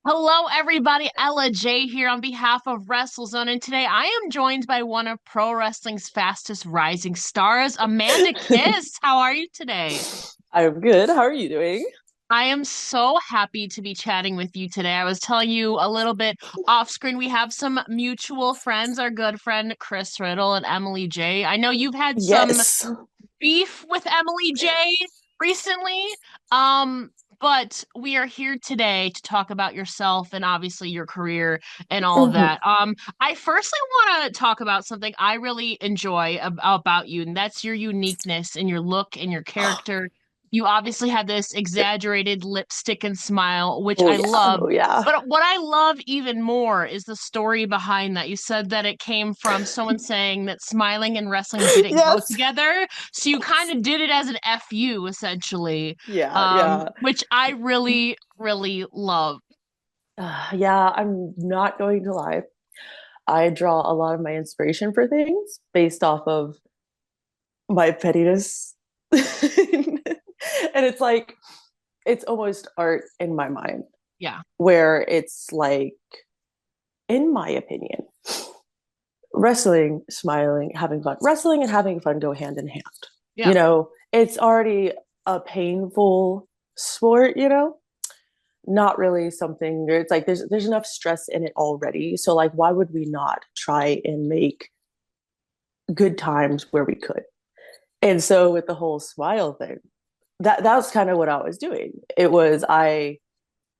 Hello, everybody. Ella J here on behalf of WrestleZone, and today I am joined by one of pro wrestling's fastest rising stars, Amanda Kiss. How are you today? I'm good. How are you doing? I am so happy to be chatting with you today. I was telling you a little bit off screen. We have some mutual friends, our good friend Chris Riddle and Emily J. I know you've had some Yes. beef with Emily J recently. Um, but we are here today to talk about yourself and obviously your career and all of Mhm. that. I firstly want to talk about something I really enjoy about you, and that's your uniqueness and your look and your character. You obviously have this exaggerated lipstick and smile, which Oh I yeah. love. Oh yeah. But what I love even more is the story behind that. You said that it came from someone saying that smiling and wrestling didn't go Yes. together. So you kind Yes. of did it as an FU, essentially, Yeah, yeah. which I really, really love. Yeah, I'm not going to lie. I draw a lot of my inspiration for things based off of my pettiness. And it's like it's almost art in my mind Yeah, where it's like in my opinion, wrestling, smiling, having fun. Wrestling and having fun go hand in hand. yeah. It's already a painful sport, not really something where it's like there's enough stress in it already. So like why would we not try and make good times where we could? And so with the whole smile thing, that was kind of what I was doing. It was I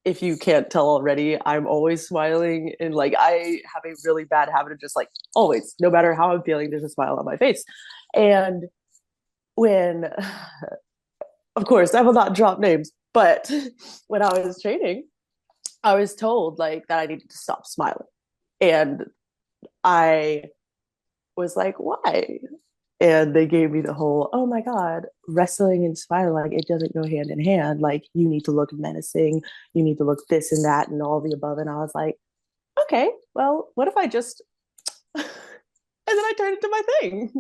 if you can't tell already, I'm always smiling and like I have a really bad habit of just like always, no matter how I'm feeling, there's a smile on my face. And when of course, I will not drop names, but when I was training, I was told like that I needed to stop smiling. And I was like, why? And they gave me the whole, oh my God, wrestling and smiling, like it doesn't go hand in hand. Like you need to look menacing, you need to look this and that and all the above. And I was like, okay, well, what if I just and then I turned it to my thing.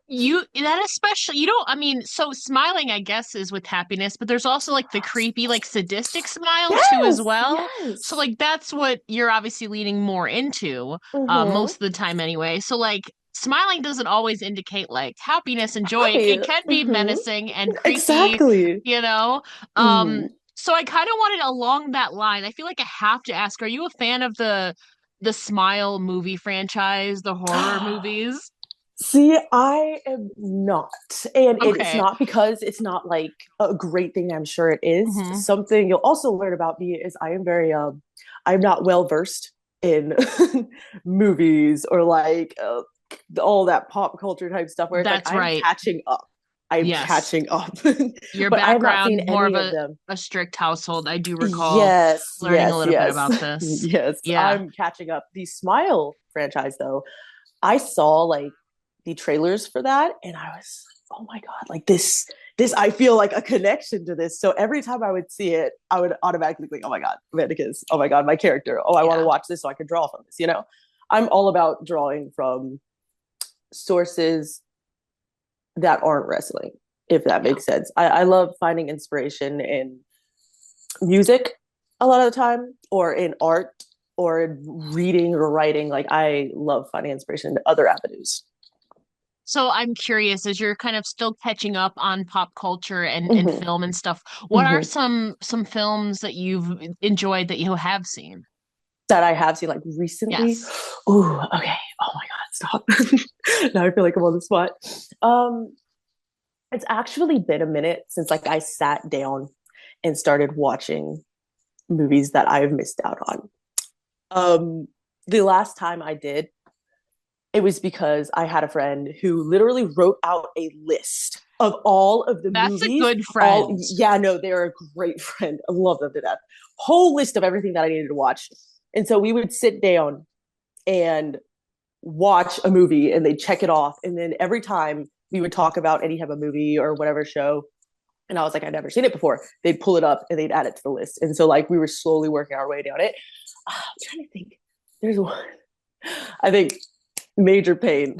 That especially, I mean, so smiling, I guess, is with happiness, but there's also like the creepy, like sadistic smile too, as Yes, well. So, yes. like, that's what you're obviously leaning more into, Mm-hmm. most of the time anyway. So, like, smiling doesn't always indicate like happiness and joy. Happy. It can be Mm-hmm. menacing and creepy, Exactly. you know? Mm. So I kind of wanted along that line. I feel like I have to ask, are you a fan of the Smile movie franchise, the horror movies? See, I am not. And it's Okay. not because it's not like a great thing, I'm sure it is. Hmm. Something you'll also learn about me is I am very I'm not well versed in movies or like all that pop culture type stuff where it's like That's I'm right. catching up. I'm Yes. catching up. Your But I have not seen background, more of any of them. a strict household. I do recall Yes, learning a yes, little bit yes. about this. Yes, Yeah. I'm catching up. The Smile franchise though, I saw like the trailers for that and I was, oh my God, like this I feel like a connection to this. So every time I would see it, I would automatically think, oh my God, Mannequins, oh my God, my character. Oh, I want to Yeah. watch this so I can draw from this. I'm all about drawing from sources that aren't wrestling, if that Yeah. makes sense. I love finding inspiration in music a lot of the time or in art or in reading or writing. Like I love finding inspiration in other avenues. So I'm curious, as you're kind of still catching up on pop culture and Mm-hmm. film and stuff, what are Mm-hmm. some films that you've enjoyed that you have seen? That I have seen like recently. Yes. Ooh, okay. Oh my God, stop. Now I feel like I'm on the spot. Um, it's actually been a minute since like I sat down and started watching movies that I've missed out on. Um, the last time I did, it was because I had a friend who literally wrote out a list of all of the That's a movies. good All, friend. yeah, no, they're a great friend. I love them to death. Whole list of everything that I needed to watch. And so we would sit down and watch a movie and they'd check it off. And then every time we would talk about any type of movie or whatever show, and I was like, I'd never seen it before, they'd pull it up and they'd add it to the list. And so like we were slowly working our way down it. I'm trying to think. There's one. I think Major Pain.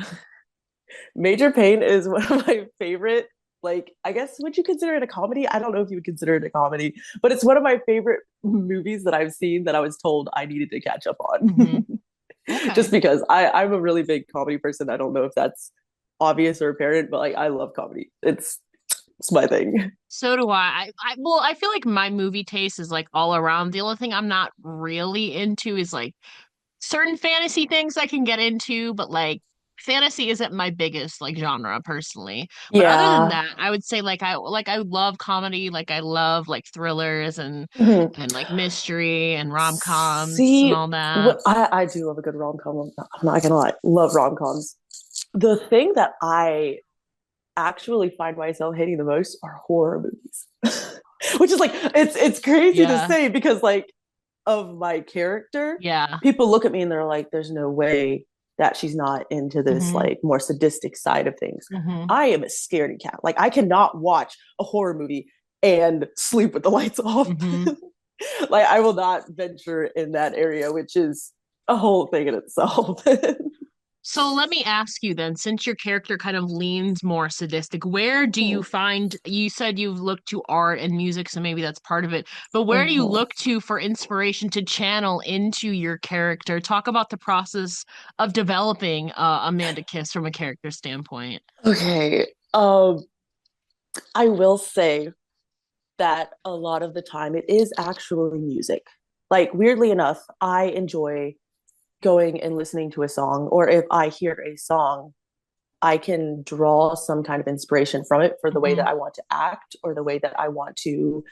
Major Pain is one of my favorite Like, I guess, would you consider it a comedy? I don't know if you would consider it a comedy, but it's one of my favorite movies that I've seen that I was told I needed to catch up Hmm. on. Okay. Just because I'm a really big comedy person. I don't know if that's obvious or apparent, but like I love comedy. It's my thing. So do well, I feel like my movie taste is like all around. The only thing I'm not really into is like certain fantasy things I can get into, but like fantasy isn't my biggest like genre personally. But other than Yeah. that, I would say like I love comedy, like I love like thrillers Mhm. and like mystery and rom-coms and See, all that. what I do love a good rom com. I'm not gonna lie, love rom coms. The thing that I actually find myself hating the most are horror movies, which is like it's crazy to Yeah. say because like of my character, Yeah. people look at me and they're like, "There's no way that she's not into this Hmm. like more sadistic side of things." Hmm. I am a scaredy cat. Like I cannot watch a horror movie and sleep with the lights off. Hmm. Like I will not venture in that area, which is a whole thing in itself. So let me ask you then, since your character kind of leans more sadistic, where do you find, you said you've looked to art and music, so maybe that's part of it, but where do you Mhm. look to for inspiration to channel into your character? Talk about the process of developing Amanda Kiss from a character standpoint. Okay. I will say that a lot of the time it is actually music. Like weirdly enough, I enjoy going and listening to a song, or if I hear a song, I can draw some kind of inspiration from it for the way Hmm. that I want to act or the way that I want to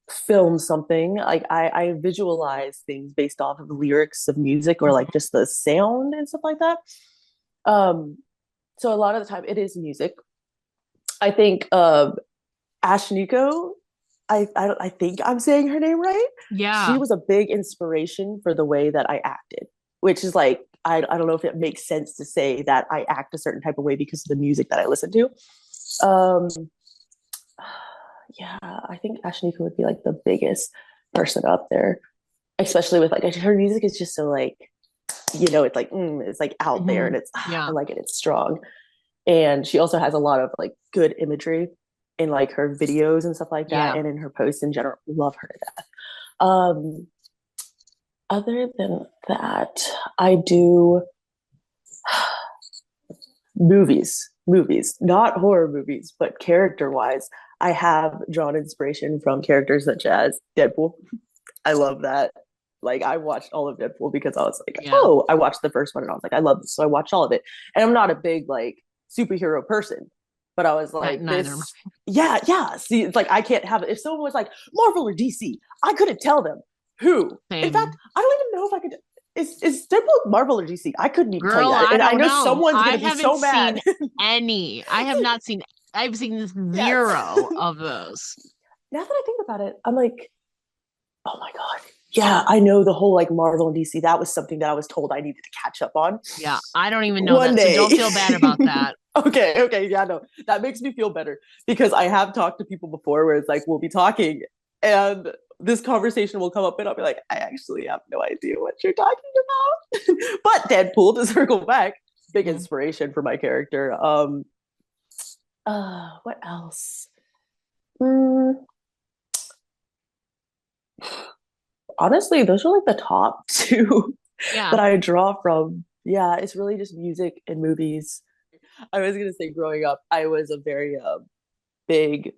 film something. Like I visualize things based off of the lyrics of music or like just the sound and stuff like that. Um, so a lot of the time it is music. I think Ashniko, I think I'm saying her name right. She Yeah. was a big inspiration for the way that I acted, which is like I don't know if it makes sense to say that I act a certain type of way because of the music that I listen to. Um, yeah, I think Ashnika would be like the biggest person up there, especially with like her music is just so like it's like it's like out there Hmm. and it's I Yeah. like it. It's strong, and she also has a lot of like good imagery in like her videos and stuff like that, Yeah. and in her posts in general. Love her to death. Um, other than that, I do movies, not horror movies, but character wise. I have drawn inspiration from characters such as Deadpool. I love that. Like I watched all of Deadpool because I was like, Yeah. oh, I watched the first one and I was like, I love this. So I watched all of it. And I'm not a big like superhero person, but I was like, Neither. yeah. See, it's like I can't have it. If someone was like Marvel or DC, I couldn't tell them who. In fact, Same. I don't even know if I could. Is Deadpool Marvel or DC? I couldn't even tell you Girl, that. I And I don't know know. someone's I gonna be haven't so seen mad. any. I've seen Yes. zero of those. Now that I think about it, I'm like, oh my God. Yeah, I know the whole like Marvel and DC. That was something that I was told I needed to catch up on Yeah, I don't even know one that, so day. don't feel bad about that. Okay, yeah, no, that makes me feel better because I have talked to people before where it's like we'll be talking and this conversation will come up and I'll be like, I actually have no idea what you're talking about. But Deadpool, to circle back, big Mhm. inspiration for my character. What else? Mm, honestly, those are like the top two Yeah. that I draw from. Yeah, it's really just music and movies. I was gonna say, growing up, I was a very big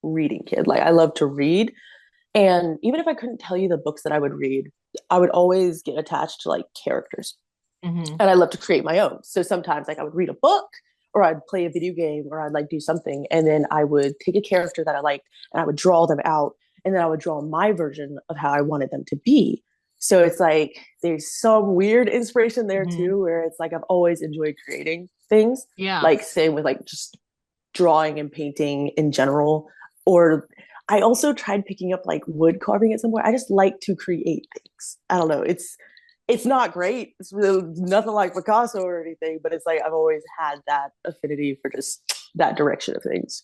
reading kid. Like, I love to read, and even if I couldn't tell you the books that I would read, I would always get attached to like characters, Hmm. and I love to create my own. So sometimes, like, I would read a book, or I'd play a video game, or I'd like do something, and then I would take a character that I liked, and I would draw them out, and then I would draw my version of how I wanted them to be. So it's like there's some weird inspiration there Hmm. too, where it's like I've always enjoyed creating things. Yeah. Like same with like just drawing and painting in general. Or I also tried picking up like wood carving at some point. I just like to create things. I don't know. It's not great. It's really nothing like Picasso or anything, but it's like I've always had that affinity for just that direction of things.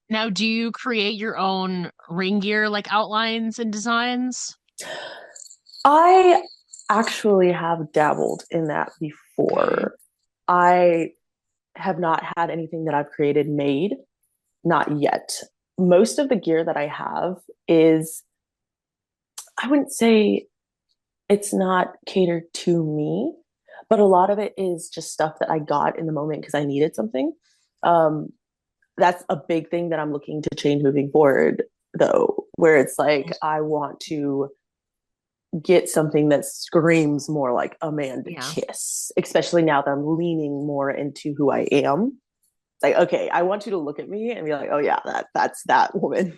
Now, do you create your own ring gear like outlines and designs? I actually have dabbled in that Okay. before. I have not had anything that I've created made, not yet. Most of the gear that I have is, I wouldn't say it's not catered to me, but a lot of it is just stuff that I got in the moment because I needed something. Um, that's a big thing that I'm looking to change moving forward, though, where it's like I want to get something that screams more like Amanda Yeah. Kiss, especially now that I'm leaning more into who I am. It's like, okay, I want you to look at me and be like, oh yeah, that's that woman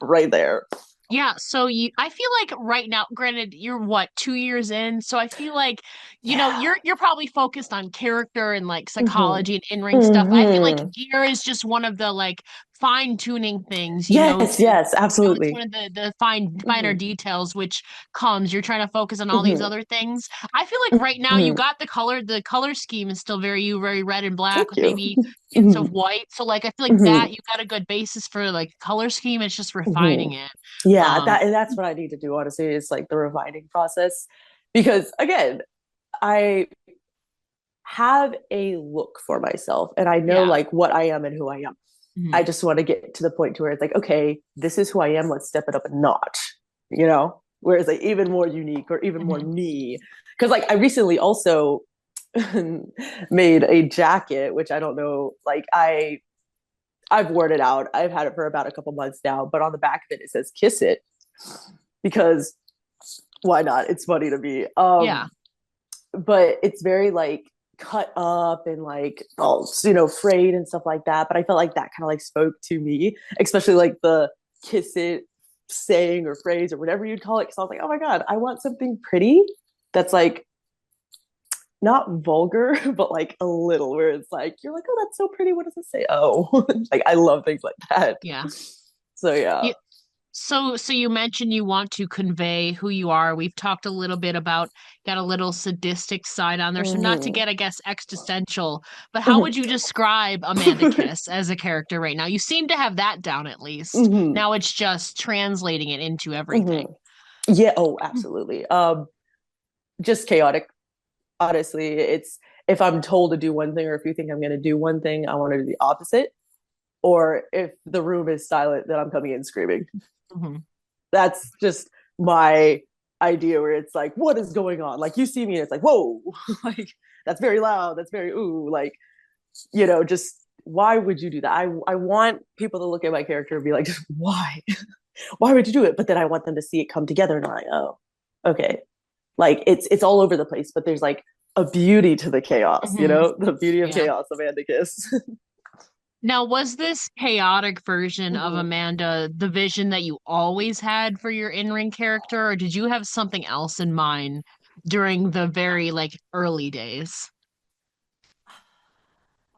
right there. Yeah, so I feel like right now, granted, you're what, 2 years in, so I feel like, Yeah. you're probably focused on character and like Mm-hmm. psychology and in-ring stuff. I feel like Mm-hmm. gear is just one of the like fine-tuning things, Yes, yes, it's absolutely. one of the finer Mm-hmm. details which comes. You're trying to focus on all these Mm-hmm. other things. I feel like right now you Mm-hmm. got the color scheme is still very red and black Thank with you. maybe hints Mm-hmm. of white. So like I feel like that Mm-hmm. you got a good basis for like color scheme. It's just Mm-hmm. refining it. Yeah, Um, that's what I need to do, honestly, is like the refining process. Because again, I have a look for myself and I know yeah. like what I am and who I am. I Mhm. just want to get to the point to where it's like, okay, this is who I am. Let's step it up a notch, you know? Whereas like even more unique or even more Mhm. me. Cause like I recently also made a jacket, which I don't know, like I've worn it out. I've had it for about a couple months now, but on the back of it it says kiss it because why not? It's funny to me. Yeah. But it's very like cut up and like all frayed and stuff like that. But I felt like that kind of like spoke to me, especially like the kiss it saying or phrase or whatever you'd call it. Because I was like, oh my god, I want something pretty that's like not vulgar, but like a little where it's like you're like, oh, that's so pretty. What does it say? Oh, like I love things like that. Yeah. So yeah. You, so you mentioned you want to convey who you are. We've talked a little bit about got a little sadistic side on there. So not to Mm-hmm. get, I guess, existential, but how would you Mm-hmm. describe Amanda Kiss as a character right now? You seem to have that down at least. Mm-hmm. Now it's just translating it into everything. Mm-hmm. Yeah. Oh, absolutely. Just chaotic. Honestly, it's if I'm told to do one thing or if you think I'm going to do one thing, I want to do the opposite. Or if the room is silent, then I'm coming in screaming. Mhm. That's just my idea where it's like, what is going on? Like you see me and it's like, whoa, like that's very loud. That's very ooh, like, just why would you do that? I want people to look at my character and be like, why? Why would you do it? But then I want them to see it come together and I'm like, oh, okay. Like it's all over the place, but there's like a beauty to the chaos, Mhm. the beauty of Yeah. chaos, Amanda Kiss. Now, was this chaotic version of Mm-hmm. Amanda the vision that you always had for your in-ring character, or did you have something else in mind during the very like early days?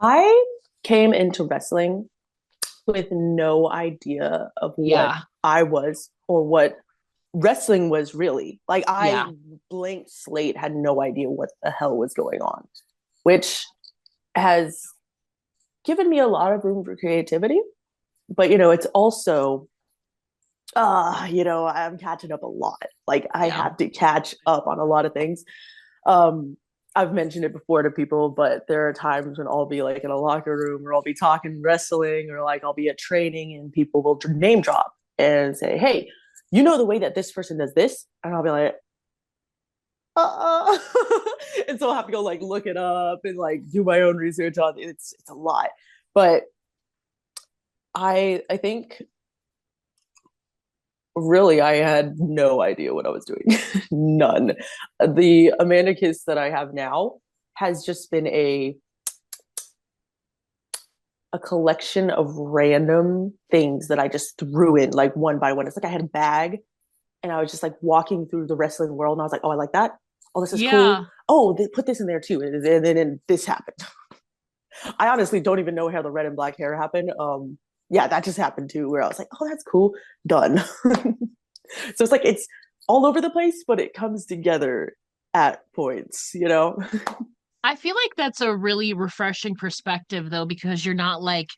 I came into wrestling with no idea of what Yeah, I was or what wrestling was really. Like I yeah. blank slate had no idea what the hell was going on, which has given me a lot of room for creativity. But it's also I'm catching up a lot. Like I Yeah. have to catch up on a lot of things. Um, I've mentioned it before to people, but there are times when I'll be like in a locker room or I'll be talking wrestling or like I'll be at training and people will name drop and say, hey, the way that this person does this? And I'll be like, and so I'll have to go like look it up and like do my own research on it. It's a lot. But I think really I had no idea what I was doing. None. The Amanda Kiss that I have now has just been a collection of random things that I just threw in like one by one. It's like I had a bag and I was just like walking through the wrestling world and I was like, oh, I like that. Oh, this is cool. Yeah. Oh, they put this in there too. And then this happened. I honestly don't even know how the red and black hair happened. Yeah, that just happened too, where I was like, oh, that's cool. Done. So it's like it's all over the place, but it comes together at points. I feel like that's a really refreshing perspective though, because you're not like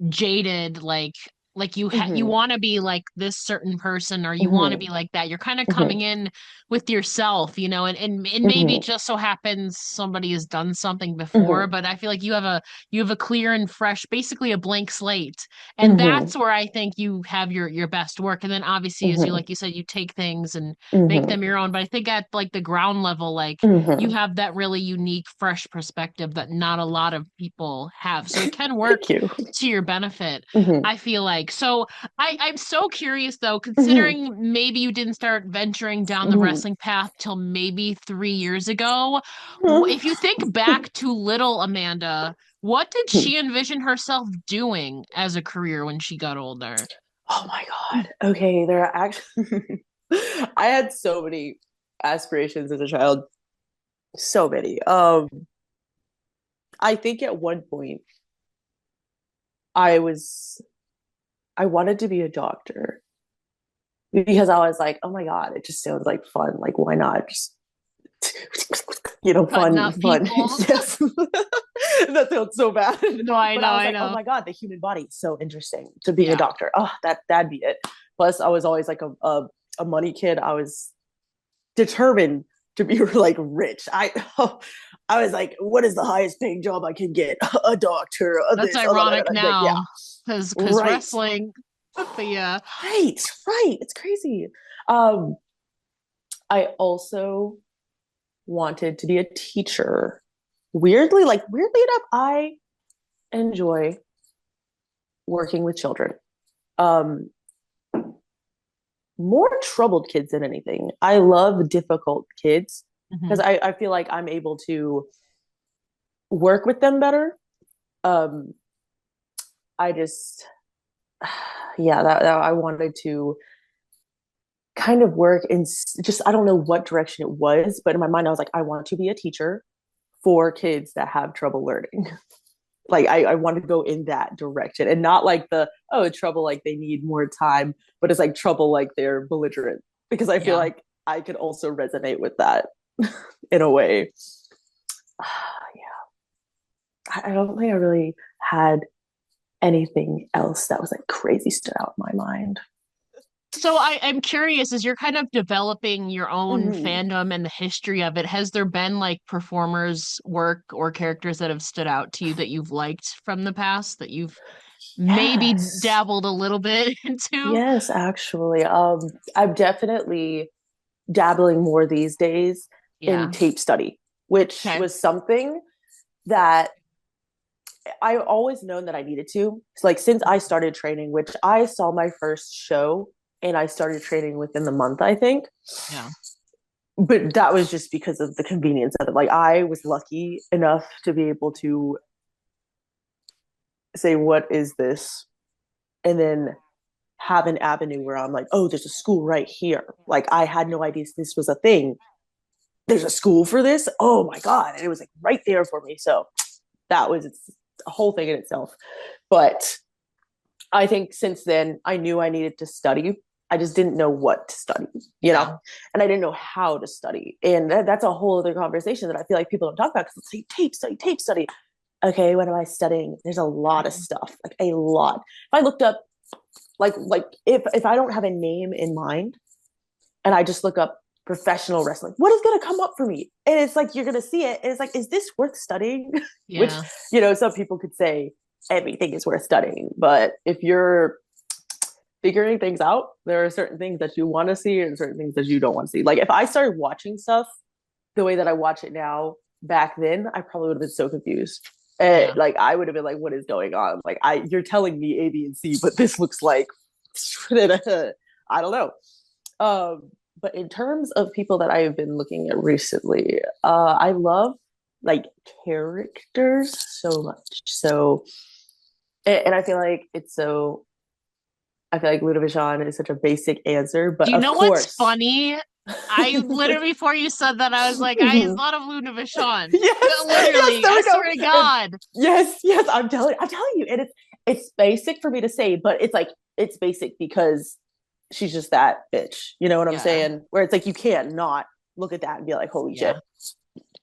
jaded, like like you Mm-hmm. want to be like this certain person or you want to Mm-hmm. be like that. You're kind of Mm-hmm. coming in with yourself, and maybe it Mm-hmm. just so happens somebody has done something before, Mm-hmm. but I feel like you have a clear and fresh, basically a blank slate. And Mm-hmm. that's where I think you have your best work. And then obviously as you Mm-hmm. like you said, you take things and make Mm-hmm. them your own. But I think at like the ground level, like you Mm-hmm. have that really unique, fresh perspective that not a lot of people have. So it can work Thank you. to your benefit. Mm-hmm. I feel like. So I'm so curious though, Mm-hmm. considering maybe you didn't start venturing down the Mm-hmm. wrestling path till maybe 3 years ago. If you think Mm-hmm. back to little Amanda, what did she envision herself doing as a career when she got older? Oh my God. Okay, there are actually I had so many aspirations as a child. So many. I think at one point I was I wanted to be a doctor because I was like, oh my God, it just sounds like fun. Like, why not? Just Cutting fun, up fun. people. Yes. That sounds so bad. No, I But know, I was I like, oh know. my God, the human body is so interesting to being a Yeah. doctor. Oh, that'd be it. Plus, I was always like a money kid. I was determined to be like rich. I was like, what is the highest paying job I can get? A doctor, a That's this, a that. ironic Like, yeah, now, because right, wrestling, but yeah. right, right. It's crazy. Um, I also wanted to be a teacher. Weirdly enough, I enjoy working with children. Um, More troubled kids than anything. I love difficult kids because Hmm. I feel like I'm able to work with them better. Um, I just, yeah, that I wanted to kind of work in just, I don't know what direction it was, but in my mind, I was like, I want to be a teacher for kids that have trouble learning. Like I want to go in that direction and not like oh, trouble like they need more time, but it's like trouble like they're belligerent because I feel Yeah. like I could also resonate with that in a way. Yeah, I don't think I really had anything else that was like crazy stood out in my mind. So I'm curious, as you're kind of developing your own Mm-hmm. fandom and the history of it, has there been like performers' work or characters that have stood out to you that you've liked from the past that you've maybe Yes. dabbled a little bit into? Yes, actually. I'm definitely dabbling more these days in Yeah. tape study, which Okay. was something that I always known that I needed to. It's like since I started training, which I saw my first show and I started training within the month, I think. Yeah. But that was just because of the convenience of it. Like I was lucky enough to be able to say, what is this? And then have an avenue where I'm like, oh, there's a school right here. Like I had no idea this was a thing. There's a school for this. Oh my God. And it was like right there for me. So that was a whole thing in itself. But I think since then I knew I needed to study. I just didn't know what to study, Yeah. and I didn't know how to study. And that's a whole other conversation that I feel like people don't talk about because it's like tape study. Okay, what am I studying? There's a lot of stuff, like a lot. If I looked up, like if I don't have a name in mind and I just look up professional wrestling, what is going to come up for me? And it's like you're going to see it, and it's like, is this worth studying? Which Yeah. some people could say everything is worth studying, but if you're figuring things out, there are certain things that you want to see and certain things that you don't want to see. Like if I started watching stuff the way that I watch it now back then, I probably would have been so confused. Yeah. Like I would have been like, "What is going on?" Like you're telling me A, B, and C, but this looks like I don't know. But in terms of people that I have been looking at recently, I love like characters so much. So, and I feel like it's so. I feel like Luna Vachon is such a basic answer, Do but you of know what's course. funny? I literally before you said that, I was like, I Yes, thought of Luna Vachon. yes, Literally, there I we go. swear to And God. yes, I'm telling you, and it's basic for me to say, but it's like it's basic because she's just that bitch. You know what I'm Yeah. saying? Where it's like you can't not look at that and be like, holy shit.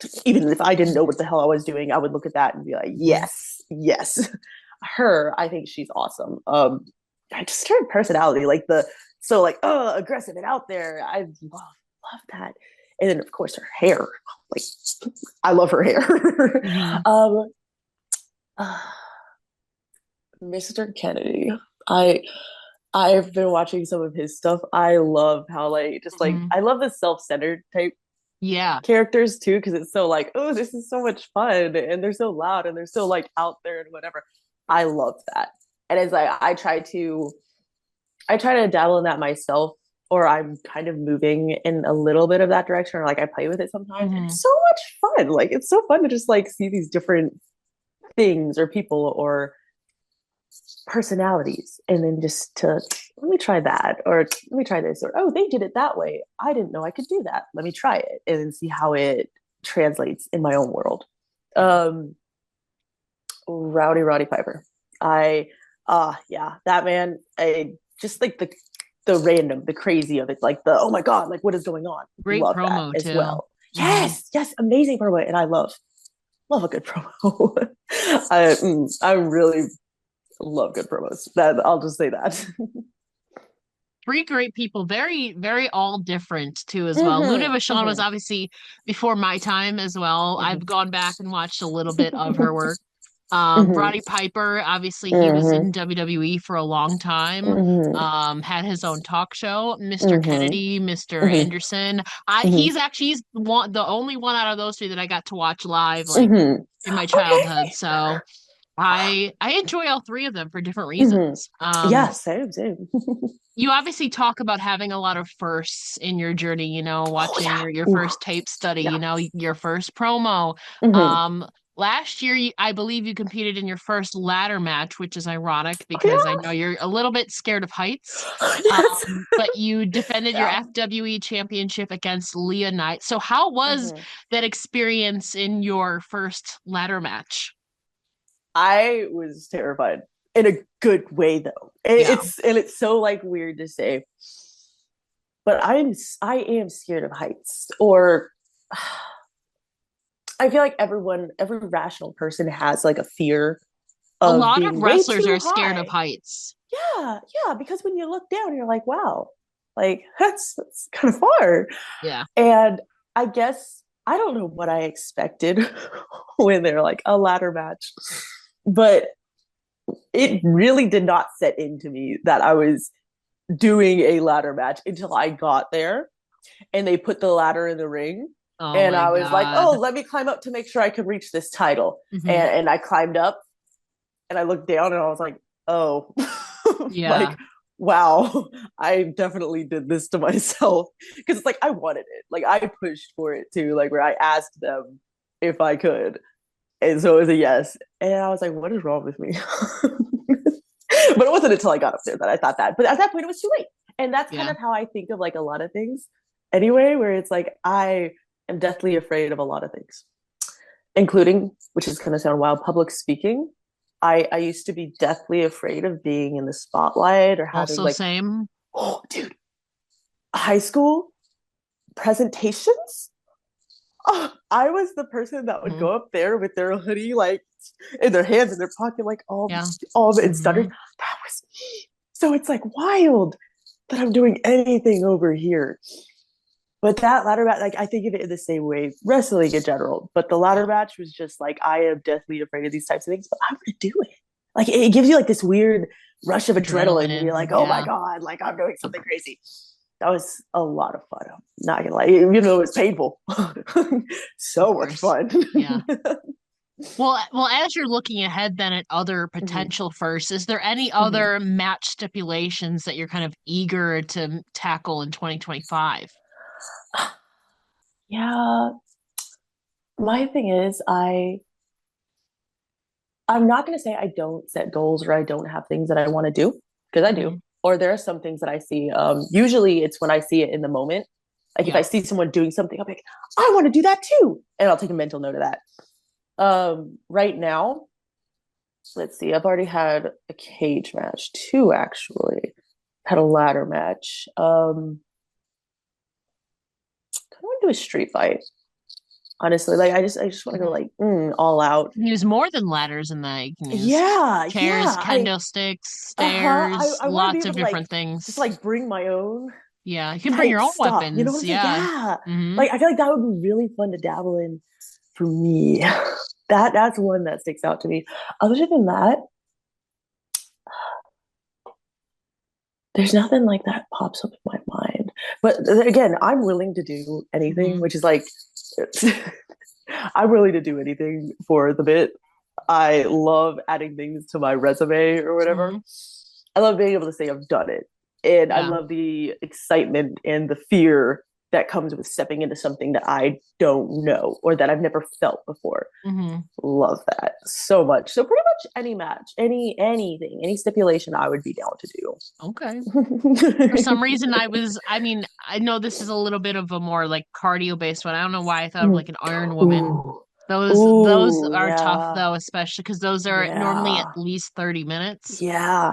Yeah. Even if I didn't know what the hell I was doing, I would look at that and be like, Mhm. yes. Her, I think she's awesome. just her personality, like the so like aggressive and out there. I love that. And then of course her hair. Like I love her hair. Hmm. um uh, Mr. Kennedy. I I've been watching some of his stuff. I love how like just like Hmm. I love the self-centered type Yeah. characters too, because it's so like, oh, this is so much fun and they're so loud and they're so like out there and whatever. I love that. And it's like I try to dabble in that myself, or I'm kind of moving in a little bit of that direction, or like I play with it sometimes. And Hmm. it's so much fun. Like it's so fun to just like see these different things or people or personalities and then just to let me try that or let me try this or oh they did it that way, I didn't know I could do that, let me try it and then see how it translates in my own world. Yeah. um Roddy Piper. I yeah, that man. I just like the random, the crazy of it, like the oh my god, like what is going on. Great Love that promo as too. well. Hmm. Yes, amazing promo, and I love a good promo. I really love good promos. That I'll just say that. Three great people, very, very all different too as well. Luna Mm-hmm, Vachon was mm-hmm, obviously before my time as well. mm-hmm. I've gone back and watched a little bit of her work. Mm-hmm, Roddy Piper, obviously he was mm-hmm, in WWE for a long time. mm-hmm, Had his own talk show, Mr. mm-hmm, Kennedy, Mr. mm-hmm, Anderson. mm-hmm, He's one, the only one out of those three that I got to watch live, like mm-hmm. in my Okay. childhood. So I enjoy all three of them for different Mm-hmm. reasons. Yeah, same. You obviously talk about having a lot of firsts in your journey, Oh watching your yeah. Ooh, first tape study, yeah. your first promo. Mm-hmm. Last year, I believe you competed in your first ladder match, which is ironic Oh because I know yeah. you're a little bit scared of heights. Yes. But you defended your Yeah. FWE championship against Leah Night. So how was Mm-hmm. that experience in your first ladder match? I was terrified in a good way though. Yeah. It's so like weird to say, but I am scared of heights. Or I feel like every rational person has like a fear A of lot of being way wrestlers too are scared of high. heights. Yeah, because when you look down, you're like, wow, like that's kind of far. Yeah. And I guess I don't know what I expected when they're like a ladder match, but it really did not set into me that I was doing a ladder match until I got there and they put the ladder in the ring. Oh And my I was like, oh, God. let me climb up to make sure I can reach this title. Hmm. And I climbed up and I looked down and I was like, oh, Yeah. like, wow, I definitely did this to myself. Because it's like, I wanted it. Like, I pushed for it too, like, where I asked them if I could. And so it was a yes. And I was like, what is wrong with me? But it wasn't until I got up there that I thought that. But at that point, it was too late. And that's kind Yeah. of how I think of like a lot of things anyway, where it's like, I am deathly afraid of a lot of things, including, which is going to sound wild, public speaking. I used to be deathly afraid of being in the spotlight or having Also like, same. oh, dude, high school presentations. Oh, I was the person that would Hmm. go up there with their hoodie like in their hands in their pocket, like Yeah. all of it and stutters. Hmm. That was me. So it's like wild that I'm doing anything over here. But that ladder match, like I think of it in the same way, wrestling in general. But the ladder Yeah. match was just like I am deathly afraid of these types of things, but I'm gonna do it. Like it gives you like this weird rush of adrenaline, and you're like, Adrenaline. oh my Yeah. god, like I'm doing something crazy. That was a lot of fun. I'm not gonna lie, even though it was painful. Of So much course. fun. Yeah. Well, as you're looking ahead then at other Mhm, potential firsts, is there any mhm. other match stipulations that you're kind of eager to tackle in 2025? Yeah, my thing is I'm not going to say I don't set goals or I don't have things that I want to do because I do. Hmm. Or there are some things that I see. Usually it's when I see it in the moment. Like if Yeah. I see someone doing something, I'll be like, I want to do that too. And I'll take a mental note of that. Right now, let's see, I've already had a cage match, two actually. Had a ladder match. I want to do a street fight. Honestly, like I just want to go Mhm. like all out. You can use more than ladders in that. You can use Yeah, chairs, yeah. candlesticks, Uh-huh. stairs, I want to be lots able of to like different just things. like bring my own Yeah, you can bring type your own stuff. You know what weapons. I'm saying? Yeah. Yeah. Hmm. Like I feel like that would be really fun to dabble in for me. That's one that sticks out to me. Other than that, there's nothing like that pops up in my mind. But again, I'm willing to do anything, Hmm. which is like I'm willing to do anything for the bit. I love adding things to my resume or whatever. Hmm. I love being able to say I've done it. And I Yeah. love the excitement and the fear that comes with stepping into something that I don't know or that I've never felt before. Hmm. Love that so much. So pretty much any match, anything, any stipulation I would be down Okay. For some to reason, I mean, I know this is a little bit of a more like cardio based one. I don't know why I thought of do. like an Iron Woman. Ooh. Those Ooh, are tough yeah. though, especially because those are normally at Yeah. least 30 minutes. Yeah.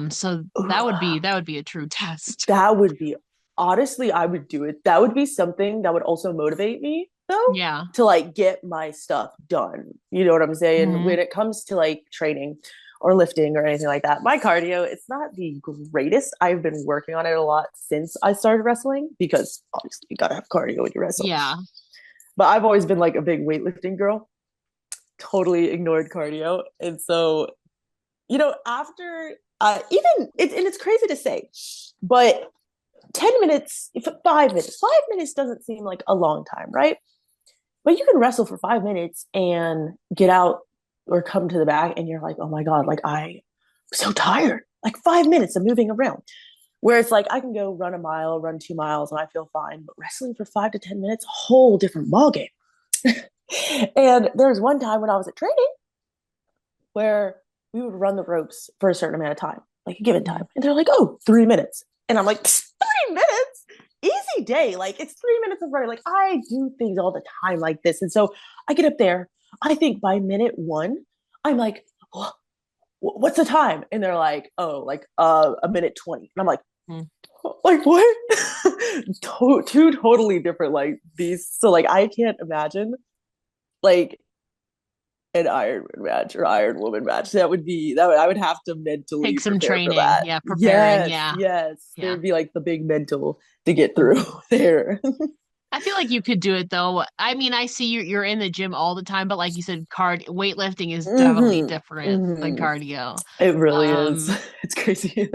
So Ooh. that would be a true test. That would be honestly, I would do it. That would be something that would also motivate me though Yeah. to like get my stuff done. You know what I'm saying? Hmm. When it comes to like training or lifting or anything like that, my cardio, it's not the greatest. I've been working on it a lot since I started wrestling because obviously you gotta have cardio when you wrestle. Yeah. But I've always been like a big weightlifting girl, totally ignored cardio. And so, after even and it's crazy to say, but 10 minutes, if 5 minutes, 5 minutes doesn't seem like a long time, right? But you can wrestle for 5 minutes and get out or come to the back and you're like, oh my God, like I'm so tired. Like 5 minutes of moving around. Where it's like I can go run a mile, run 2 miles, and I feel fine. But wrestling for 5 to 10 minutes, whole different ballgame. And there's one time when I was at training where we would run the ropes for a certain amount of time, like a given Mhm. time. And they're like, oh, 3 minutes. And I'm like, 3 minutes? Easy day. Like it's 3 minutes of running. Like I do things all the time like this. And so I get up there. I think by minute one, I'm like, oh, what's the time? And they're like, oh, like a minute 20. And I'm Mhm. like what? Two totally different like these. So like I can't imagine like an Iron Man match or Iron Woman match. I would have to mentally Take some prepare for training. that. Yeah, preparing. Yes, Yeah. yes. Yeah. There'd be like the big mental to get through Mhm. there. I feel like you could do it though. I mean, I see you're in the gym all the time, but like you said, weightlifting is definitely different than Mm-hmm. cardio. It really is. Um, It's crazy.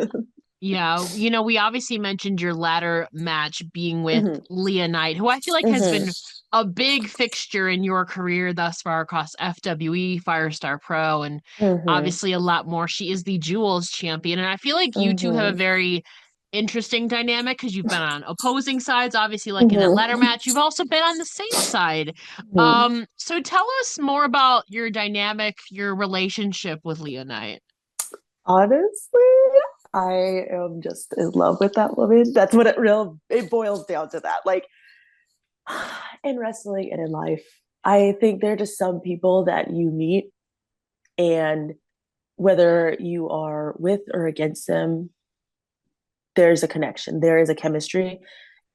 yeah, we obviously mentioned your ladder match being with Mm-hmm. Leah Knight, who I feel like has Mm-hmm. been a big fixture in your career thus far across FWE, Firestar Pro, and Mm-hmm. obviously a lot more. She is the Jewels champion, and I feel like you two have a Mm-hmm. very interesting dynamic because you've been on opposing sides, obviously, like in that ladder Mm-hmm. match. You've also been on the same side. Mm-hmm. So tell us more about your dynamic, your relationship with Leah Knight. Honestly, I am just in love with that woman. That's what it boils down to that. Like in wrestling and in life, I think there are just some people that you meet, and whether you are with or against them, there's a connection, there is a chemistry,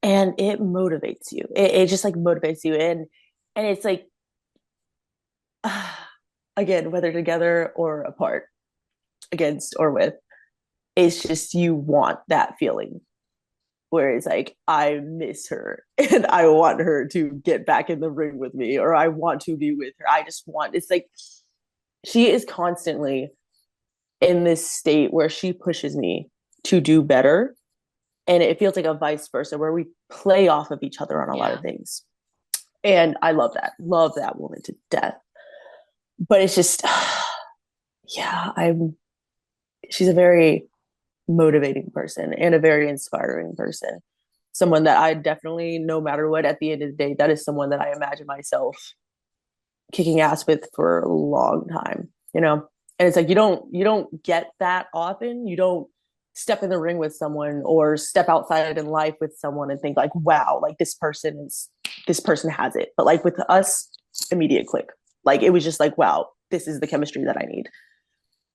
and it motivates you. It just like motivates you, and it's like again, whether together or apart, against or with, it's just you want that feeling where it's like I miss her and I want her to get back in the ring with me or I want to be with her. I just want it's like she is constantly in this state where she pushes me to do better and it feels like a vice versa where we play off of each other on a lot of Yeah. things. And I love that. Love that woman to death. But it's just yeah, I'm she's a very motivating person and a very inspiring person. Someone that I definitely, no matter what, at the end of the day, that is someone that I imagine myself kicking ass with for a long time, you know? And it's like you don't get that often. You don't step in the ring with someone or step outside in life with someone and think like, wow, like this person has it. But like with us, immediate click. Like it was just like, wow, this is the chemistry that I need.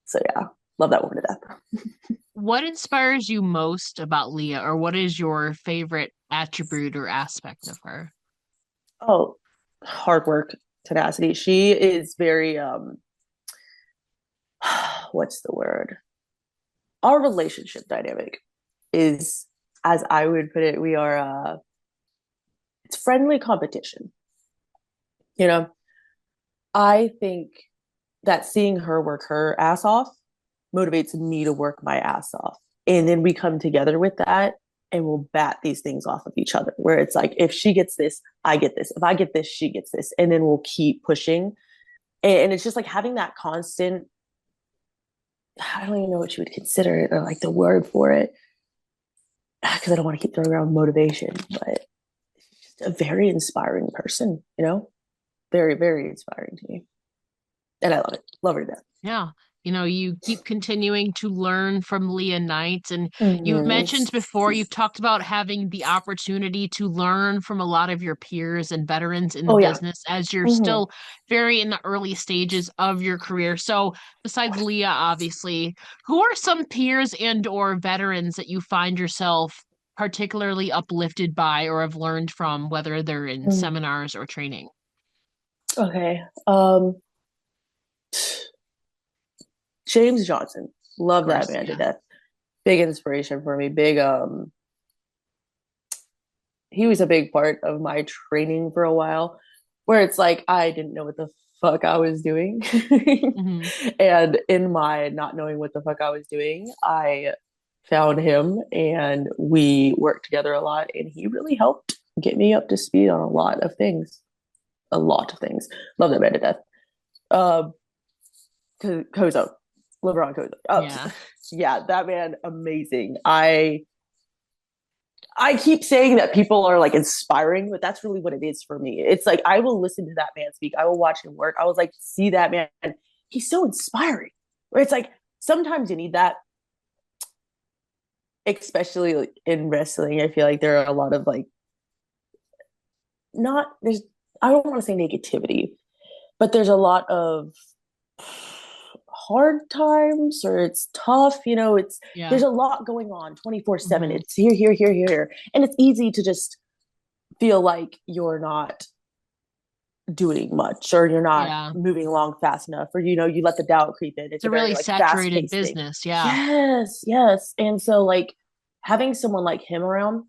So yeah, love that woman to death. What inspires you most about Leah, or what is your favorite attribute or aspect of her? Oh, hard work, tenacity. She is very what's the word? Our relationship dynamic is, as I would put it, we are it's friendly competition. You know, I think that seeing her work her ass off motivates me to work my ass off. And then we come together with that and we'll bat these things off of each other. Where it's like, if she gets this, I get this. If I get this, she gets this. And then we'll keep pushing. And it's just like having that constant, I don't even know what you would consider it or like the word for it, because I don't want to keep throwing around motivation, but she's just a very inspiring person, you know? Very, very inspiring to me. And I love it. Love her to death. Yeah. You keep continuing to learn from Leah Knight. And you've mentioned Mm-hmm. before, you've talked about having the opportunity to learn from a lot of your peers and veterans in the Oh, yeah. business as you're Mm-hmm. still very in the early stages of your career. So besides Leah, obviously, who are some peers and or veterans that you find yourself particularly uplifted by or have learned from, whether they're in Mm-hmm. seminars or training? Okay. James Johnson. Of Love that course, man to yeah. death. Big inspiration for me. Big he was a big part of my training for a while, where it's like I didn't know what the fuck I was doing. Hmm. And in my not knowing what the fuck I was doing, I found him and we worked together a lot and he really helped get me up to speed on a lot of things. A lot of things. Love that man to death. Uh, Kozo, LeBron Kozo. Yeah. Yeah, that man, amazing. I keep saying that people are like inspiring, but that's really what it is for me. It's like I will listen to that man speak. I will watch him work. I was like, see that man. He's so inspiring. Where it's like sometimes you need that, especially like in wrestling. I feel like there are a lot of like not there's I don't want to say negativity, but there's a lot of hard times or it's tough, it's Yeah. there's a lot going on 24/7. Hmm. It's here, here, here, here. And it's easy to just feel like you're not doing much or you're not Yeah. moving along fast enough or you let the doubt creep in. It's It's a a very really like fast saturated paced thing. business. Yeah. Yes, yes. And so like having someone like him around,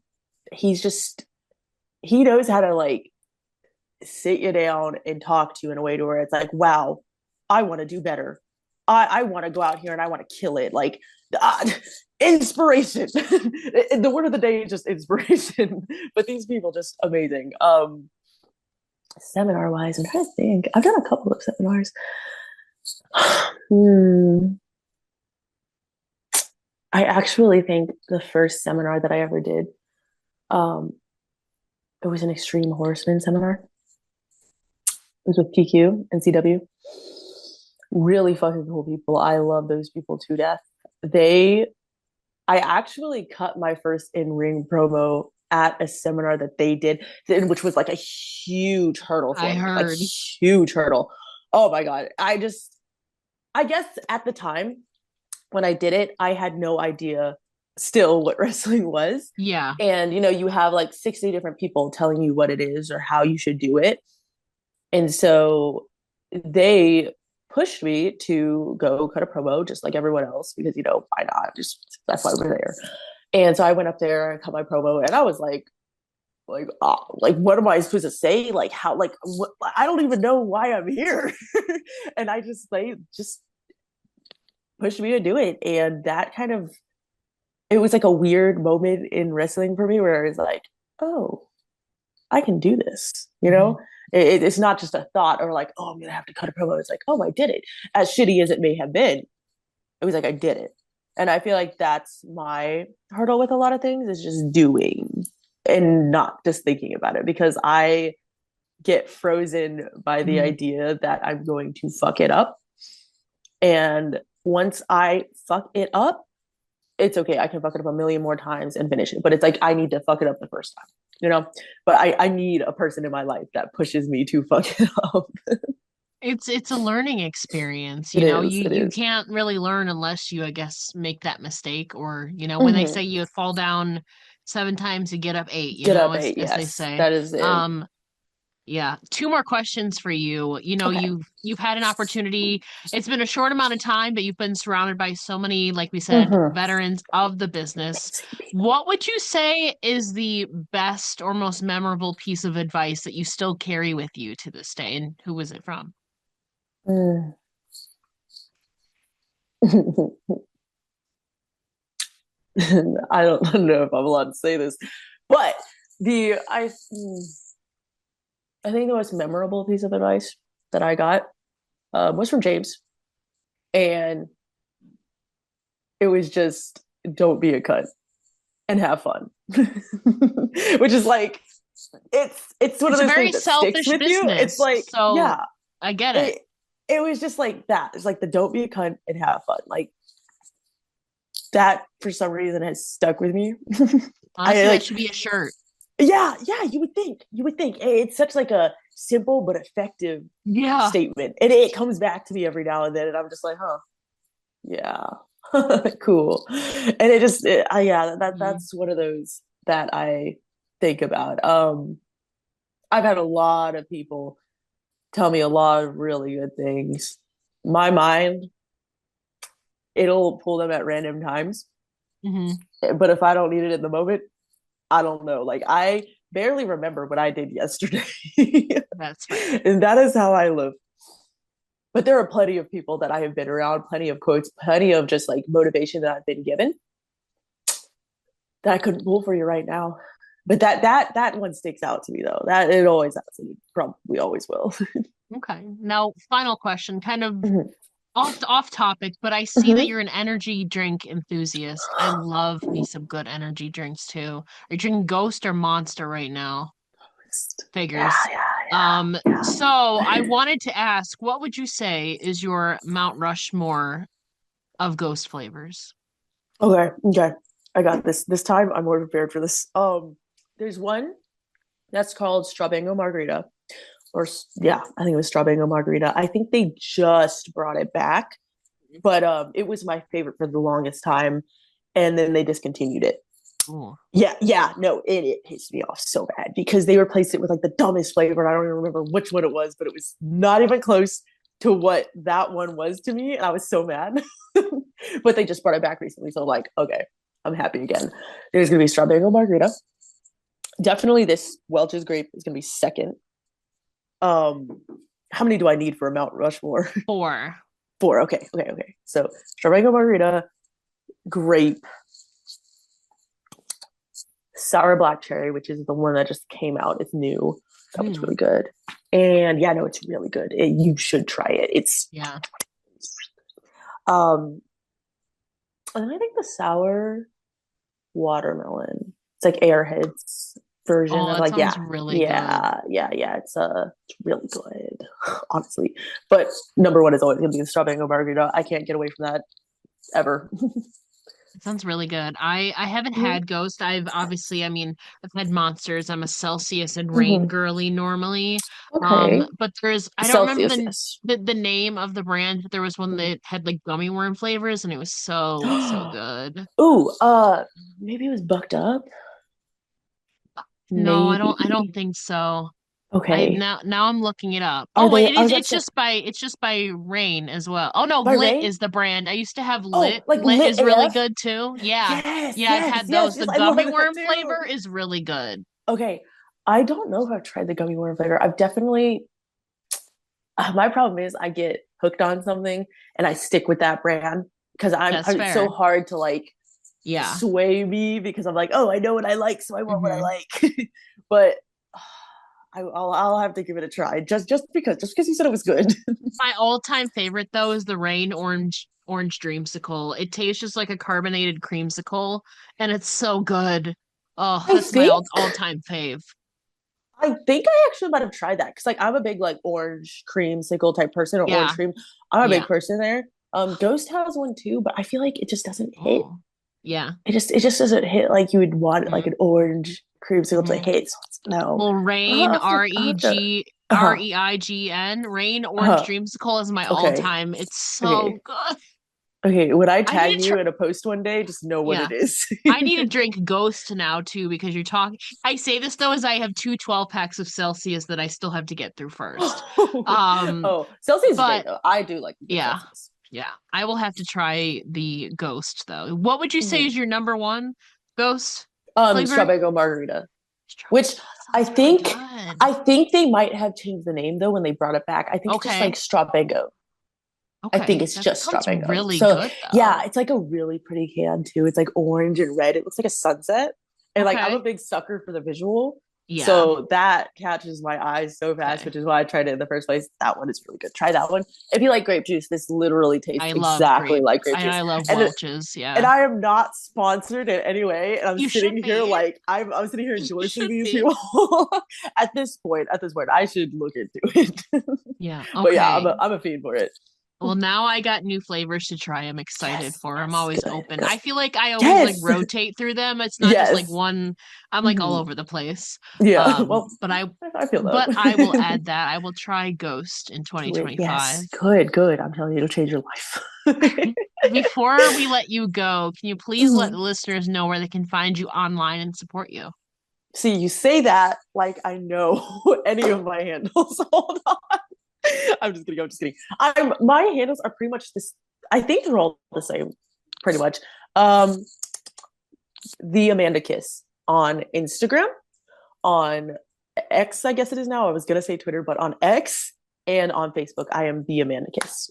he's just he knows how to like sit you down and talk to you in a way to where it's like, wow, I want to do better. I want to go out here and I want to kill it. Like inspiration. The word of the day is just inspiration. But these people just amazing. Seminar wise, I'm trying to think. I've done a couple of seminars. hmm. I actually think the first seminar that I ever did, um, it was an extreme horseman seminar. It was with PQ and CW. Really fucking cool people. I love those people to death. They, I actually cut my first in ring promo at a seminar that they did, which was like a huge hurdle I for me, like heard. huge hurdle. Oh my God. I guess at the time when I did it, I had no idea still what wrestling was. Yeah. And, you have like 60 different people telling you what it is or how you should do it. And so they pushed me to go cut a promo just like everyone else because, why not? Just that's why we're there. And so I went up there and cut my promo and I was like what am I supposed to say? Like how like what, I don't even know why I'm here. And I just they just pushed me to do it. And that kind of it was like a weird moment in wrestling for me where I was like, oh, I can do this, Hmm. It's not just a thought or like, oh, I'm gonna have to cut a promo. It's like, oh, I did it. As shitty as it may have been, it was like I did it. And I feel like that's my hurdle with a lot of things is just doing and not just thinking about it because I get frozen by the Hmm. idea that I'm going to fuck it up. And once I fuck it up, it's okay. I can fuck it up a million more times and finish it. But it's like I need to fuck it up the first time, you know? But I need a person in my life that pushes me to fuck it up. It's a learning experience, It is. You It you is. can't really learn unless you, I guess, make that mistake or, when they Mm-hmm. say you fall down 7 times, you get up 8, Get up as eight. as they Yes, say. that is it. Um Yeah. Two more questions for you. You know, Okay. you've had an opportunity. It's been a short amount of time, but you've been surrounded by so many, like we said, Mm-hmm. veterans of the business. Amazing people. What would you say is the best or most memorable piece of advice that you still carry with you to this day? And who was it from? Mm. I don't know if I'm allowed to say this, but the I think the most memorable piece of advice that I got was from James, and it was just don't be a cunt and have fun, which is like it's one of It's a those things very that sticks selfish with you. It's business, like so yeah, I get it. it it was just like that. It's like the don't be a cunt and have fun. Like that for some reason has stuck with me. I Honestly, that like should be a shirt. yeah, you would think it's such like a simple but effective Yeah. statement, and it comes back to me every now and then, and I'm just like, huh, yeah, cool. And yeah, Mhm. that's one of those that I think about. I've had a lot of people tell me a lot of really good things. My mind, it'll pull them at random times, Mhm. but if I don't need it in the moment, I don't know. Like I barely remember what I did yesterday. That's fair. And that is how I live. But there are plenty of people that I have been around, plenty of quotes, plenty of just like motivation that I've been given that I couldn't pull for you right now. But that one sticks out to me though. That it always has, and probably always will. Okay. Now, final question, kind of Mhm. off topic, but I see that Mhm. you're an energy drink enthusiast. I love me some good energy drinks too. Are you drinking Ghost or Monster right now? Yeah, Figures. So I yeah. wanted to ask, what would you say is your Mount Rushmore of Ghost flavors? Okay. I got this. This time I'm more prepared for this. There's one that's called Strawbango Margarita. Or yeah, I think it was Strawbango Margarita. I think they just brought it back, but it was my favorite for the longest time, and then they discontinued it. Ooh. Yeah, no, it pissed me off so bad because they replaced it with like the dumbest flavor. I don't even remember which one it was, but it was not even close to what that one was to me, and I was so mad. But they just brought it back recently, so I'm like, okay, I'm happy again. There's gonna be strawberry margarita. Definitely, this Welch's grape is gonna be second. Um, how many do I need for a Mount Rushmore? Four. Four. Okay. So strawberry margarita, grape, sour black cherry, which is the one that just came out. It's new. That was Hmm. really good. And yeah, no, it's really good. You should try it. It's Yeah. um, and then I think the sour watermelon. It's like Airheads version Oh, of that like sounds really good. yeah. It's really good, honestly. But number one is always gonna be the strawberry margarita. I can't get away from that ever. It sounds really good. I haven't Mhm. had Ghost. I've obviously, I mean, I've had Monsters. I'm a Celsius and Rain Mhm. girly normally. Okay. But there's I don't remember Celsius, yes. the name of the brand, but there was one Mm. that had like gummy worm flavors and it was so good. Ooh, maybe it was bucked up. No, I don't Maybe. think so. I Okay. now I'm looking it up. Are Oh, they? it I is was about to it's say just by Rain as well. Oh no, by Lit rain. is the brand. I used to have Oh, Lit. like Lit lit is really AF. good too. Yeah. Yes, Yeah, I've yes, had yes, those. yes. The I love gummy that worm too. flavor is really good. Okay. I don't know if I've tried the gummy worm flavor. I've definitely. My problem is I get hooked on something and I stick with that brand because That's it's so fair. hard to like Yeah. sway me because I'm like, oh, I know what I like, so I want what I Hmm. like. But I'll have to give it a try just because you said it was good. My all-time favorite though is the Rain Orange Dreamsicle. It tastes just like a carbonated creamsicle, and it's so good. Oh, I that's my think all-time fave. I actually might have tried that because like I'm a big like orange creamsicle type person or orange Yeah. cream. I'm a big Yeah. person there. Ghost has one too, but I feel like it just doesn't hit. Oh. Yeah. It just doesn't hit like you would want like Hmm. an orange creamsicle to Hmm. hit. So no, Well, Rain, I'll have to. R Uh-huh. E I G N, Rain Orange Uh-huh. Dreamsicle is my Okay. all-time. It's so Okay. good. Okay, when I I need tag to try. you in a post one day, just know what Yeah. it is. I need to drink Ghost now too because you're talking. I say this though as I have two 12 packs of Celsius that I still have to get through first. Um, Oh, Celsius is great but though. I do like a good yeah, Celsius. yeah. I will have to try the Ghost though. What would you say Mhm. is your number one Ghost flavor? Strawberry margarita, Strawberry. which Oh, that I sounds really think good. I think they might have changed the name though when they brought it back. I think it's just like Okay. Strawberry. I think Okay. it's That just sounds Strawberry. really So good yeah, though. it's like a really pretty can too. It's like orange and red. It looks like a sunset. And like I'm a Okay. big sucker for the visual. Yeah. So that catches my eyes so fast, Okay. which is why I tried it in the first place. That one is really good. Try that one. If you like grape juice, this literally tastes I love exactly grape. like grape juice. I love And Welch's. and Yeah. I am not sponsored in any way. And I'm You sitting should here be. like I'm sitting here You endorsing should these be. people. At this point, I should look into it. Yeah. But yeah, Okay. I'm a fiend for it. Well, now I got new flavors to try. I'm excited Yes, for. I'm yes, always good, open. good. I feel like I always like Yes, rotate through them. It's not just like yes. one. I'm like all Mhm. over the place. Yeah. Well, But I I feel but I will that. add that. I will try Ghost in Do it. 2025. Yes. Good, good. I'm telling you, it'll change your life. Before we let you go, can you please let the Mhm. listeners know where they can find you online and support you? See, you say that like I know any of my handles. Hold on. I'm just kidding. I'm just kidding. My handles are pretty much this. I think they're all the same, pretty much. Um, the Amanda Kiss on Instagram, on X, I guess it is now. I was gonna say Twitter, but on X and on Facebook, I am the Amanda Kiss.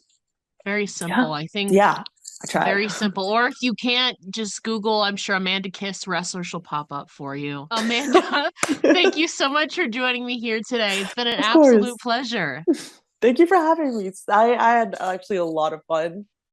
Very Yeah, simple. I think yeah. I try. very simple. Or if you can't, just Google, I'm sure Amanda Kiss wrestler she'll pop up for you. Amanda, thank you so much for joining me here today. It's been an Of absolute course. pleasure. Thank you for having me. I had actually a lot of fun.